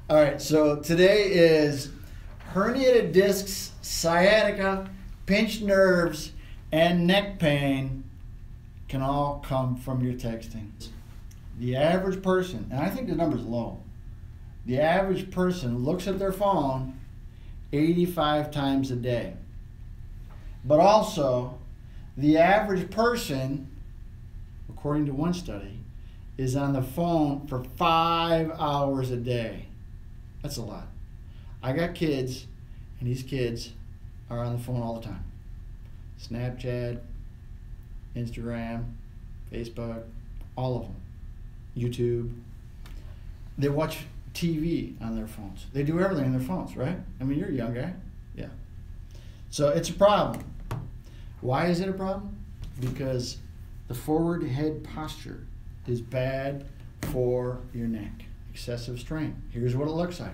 All right, so today is herniated discs, sciatica, pinched nerves, and neck pain can all come from your texting. The average person, and I think the number's low, the average person looks at their phone 85 times a day. But also, the average person, according to one study, is on the phone for 5 hours a day. That's a lot. I got kids, and these kids are on the phone all the time. Snapchat, Instagram, Facebook, all of them. YouTube. They watch TV on their phones. They do everything on their phones, right? I mean, you're a young guy. Yeah. So it's a problem. Why is it a problem? Because the forward head posture is bad for your neck. Excessive strain. Here's what it looks like.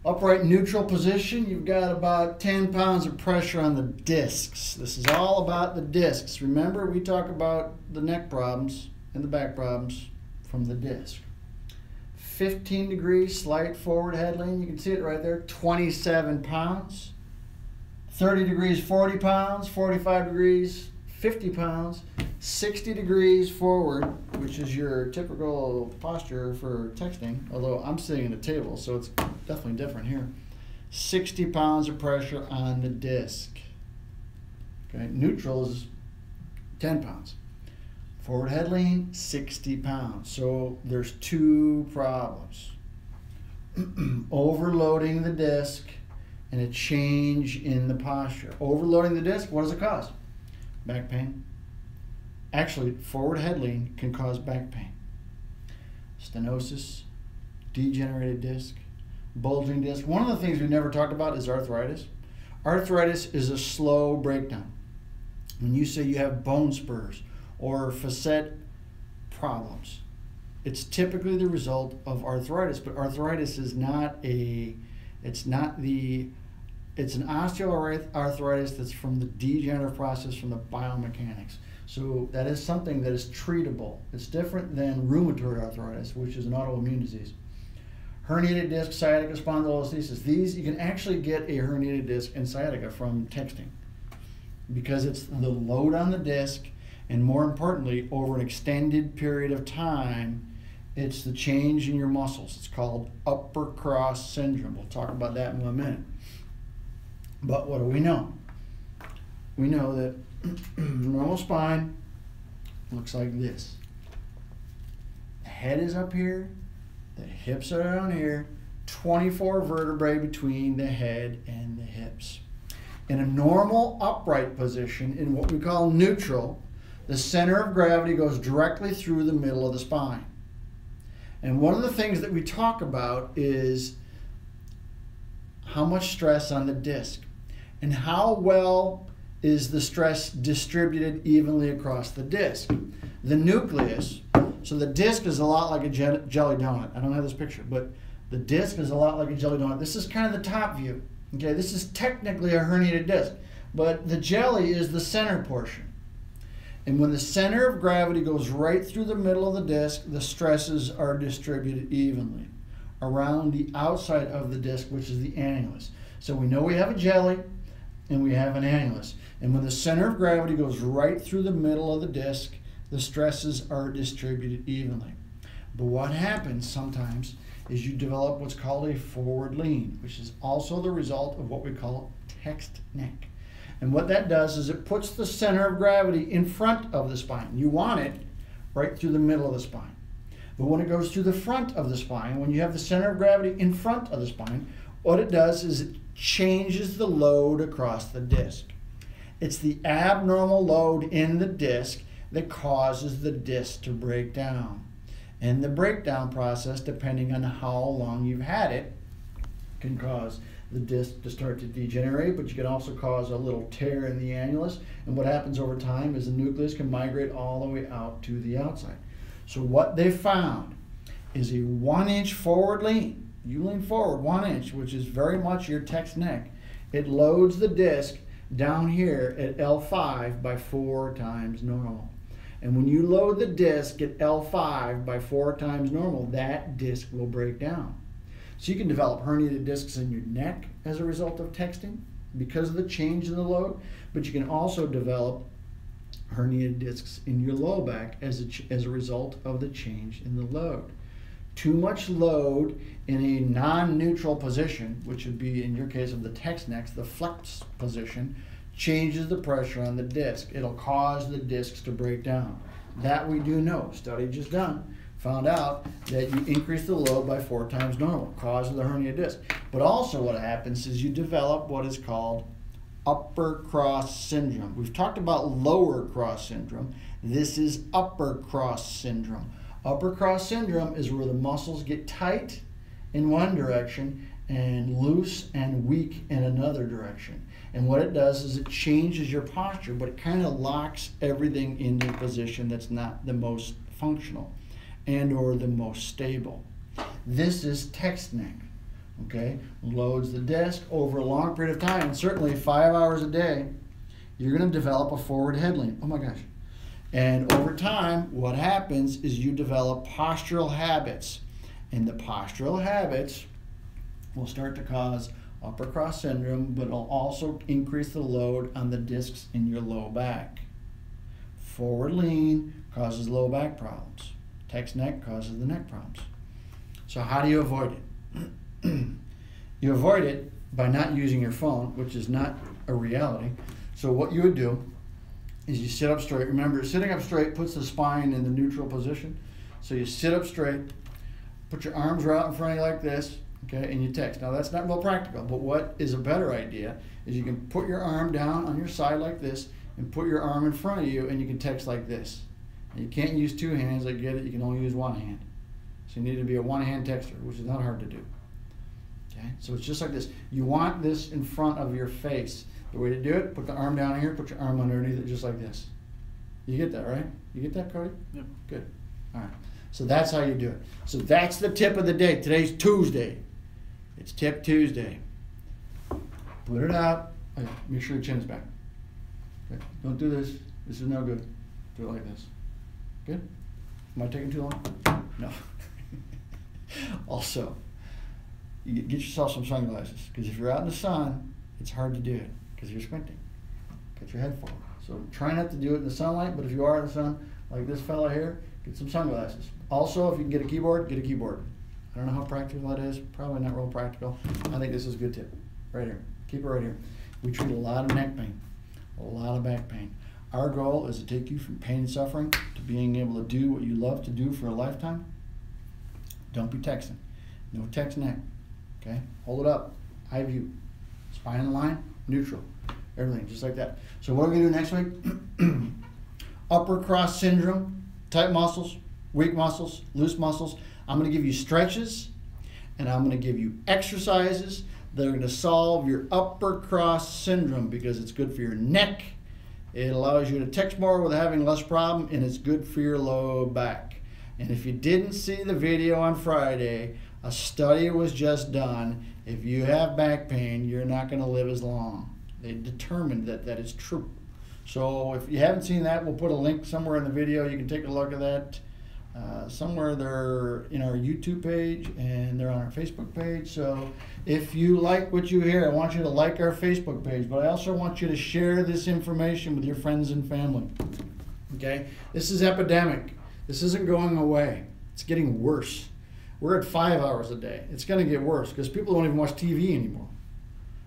Upright neutral position, you've got about 10 pounds of pressure on the discs. This is all about the discs. Remember, we talk about the neck problems and the back problems from the disc. 15 degrees, slight forward head lean. You can see it right there, 27 pounds. 30 degrees, 40 pounds. 45 degrees, 50 pounds. 60 degrees forward, which is your typical posture for texting, although I'm sitting at a table, so it's definitely different here. 60 pounds of pressure on the disc. Okay, neutral is 10 pounds. Forward head lean, 60 pounds. So there's two problems. Overloading the disc and a change in the posture. Overloading the disc, what does it cause? Back pain. Actually, forward head lean can cause back pain. Stenosis, degenerated disc, bulging disc. One of the things we never talked about is arthritis. Arthritis is a slow breakdown. When you say you have bone spurs or facet problems, it's typically the result of arthritis, but arthritis is not it's an osteoarthritis that's from the degenerative process from the biomechanics. So that is something that is treatable. It's different than rheumatoid arthritis, which is an autoimmune disease. Herniated disc, sciatica, spondylolisthesis. These, you can actually get a herniated disc and sciatica from texting because it's the load on the disc, and more importantly, over an extended period of time, it's the change in your muscles. It's called upper cross syndrome. We'll talk about that in 1 minute. But what do we know? We know that normal spine looks like this. The head is up here, the hips are down here, 24 vertebrae between the head and the hips. In a normal upright position, in what we call neutral, the center of gravity goes directly through the middle of the spine. And one of the things that we talk about is how much stress on the disc and how well is the stress distributed evenly across the disc. The nucleus, so the disc is a lot like a jelly donut. I don't have this picture, but the disc is a lot like a jelly donut. This is kind of the top view. Okay, this is technically a herniated disc, but the jelly is the center portion. And when the center of gravity goes right through the middle of the disc, the stresses are distributed evenly around the outside of the disc, which is the annulus. So we know we have a jelly and we have an annulus. And when the center of gravity goes right through the middle of the disc, the stresses are distributed evenly. But what happens sometimes is you develop what's called a forward lean, which is also the result of what we call text neck. And what that does is it puts the center of gravity in front of the spine. You want it right through the middle of the spine. But when it goes through the front of the spine, when you have the center of gravity in front of the spine, what it does is it changes the load across the disc. It's the abnormal load in the disc that causes the disc to break down. And the breakdown process, depending on how long you've had it, can cause the disc to start to degenerate, but you can also cause a little tear in the annulus. And what happens over time is the nucleus can migrate all the way out to the outside. So what they found is a 1-inch forward lean. You lean forward 1 inch, which is very much your text neck. It loads the disc down here at L5 by 4 times normal. And when you load the disc at L5 by 4 times normal, that disc will break down. So you can develop herniated discs in your neck as a result of texting because of the change in the load, but you can also develop herniated discs in your low back as a result of the change in the load. Too much load in a non-neutral position, which would be in your case of the text neck, the flex position, changes the pressure on the disc. It'll cause the discs to break down. That we do know. Study just done found out that you increase the load by 4 times normal, causes the herniated disc. But also what happens is you develop what is called upper cross syndrome. We've talked about lower cross syndrome. This is upper cross syndrome. Upper cross syndrome is where the muscles get tight in one direction and loose and weak in another direction. And what it does is it changes your posture, but it kind of locks everything into a position that's not the most functional and or the most stable. This is text neck. Okay, loads the disc over a long period of time, and certainly 5 hours a day, you're going to develop a forward head lean. Oh my gosh. And over time, what happens is you develop postural habits, and the postural habits will start to cause upper cross syndrome, but it'll also increase the load on the discs in your low back. Forward lean causes low back problems. Text neck causes the neck problems. So how do you avoid it? You avoid it by not using your phone, which is not a reality. So what you would do is you sit up straight. Remember, sitting up straight puts the spine in the neutral position. So you sit up straight, put your arms right out in front of you like this, okay, and you text. Now that's not real practical, but what is a better idea is you can put your arm down on your side like this and put your arm in front of you, and you can text like this. And you can't use 2 hands, I get it, you can only use 1 hand. So you need to be a 1-hand texter, which is not hard to do. Okay, so it's just like this. You want this in front of your face. The way to do it, put the arm down here, put your arm underneath it just like this. You get that, right? You get that, Cody? Yep. Good. All right. So that's how you do it. So that's the tip of the day. Today's Tuesday. It's Tip Tuesday. Put it out. Okay, make sure your chin is back. Okay. Don't do this. This is no good. Do it like this. Good? Am I taking too long? No. Also, you get yourself some sunglasses, because if you're out in the sun, it's hard to do it because you're squinting. Get your head forward. So try not to do it in the sunlight, but if you are in the sun, like this fella here, get some sunglasses. Also, if you can get a keyboard, get a keyboard. I don't know how practical that is. Probably not real practical. I think this is a good tip. Right here. Keep it right here. We treat a lot of neck pain, a lot of back pain. Our goal is to take you from pain and suffering to being able to do what you love to do for a lifetime. Don't be texting. No text neck. Okay? Hold it up. High view. Spine in line. Neutral. Everything just like that. So what are we going to do next week? Upper cross syndrome. Tight muscles. Weak muscles. Loose muscles. I'm going to give you stretches. And I'm going to give you exercises that are going to solve your upper cross syndrome, because it's good for your neck. It allows you to text more with having less problem, and it's good for your low back. And if you didn't see the video on Friday, a study was just done. If you have back pain, you're not going to live as long. They determined that that is true. So if you haven't seen that, we'll put a link somewhere in the video. You can take a look at that. Somewhere they're in our YouTube page and they're on our Facebook page. So if you like what you hear, I want you to like our Facebook page, but I also want you to share this information with your friends and family. Okay? This is epidemic. This isn't going away. It's getting worse. We're at 5 hours a day. It's going to get worse because people don't even watch TV anymore.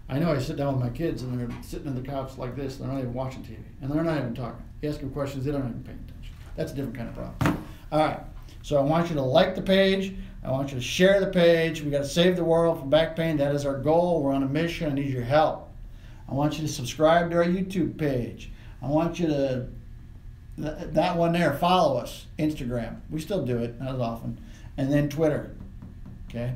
I know I sit down with my kids and they're sitting on the couch like this. They're not even watching TV. And they're not even talking. You ask them questions, they don't even pay attention. That's a different kind of problem. All right. So I want you to like the page. I want you to share the page. We got to save the world from back pain. That is our goal. We're on a mission. I need your help. I want you to subscribe to our YouTube page. I want you to, that one there, follow us. Instagram. We still do it, not as often. And then Twitter. Okay?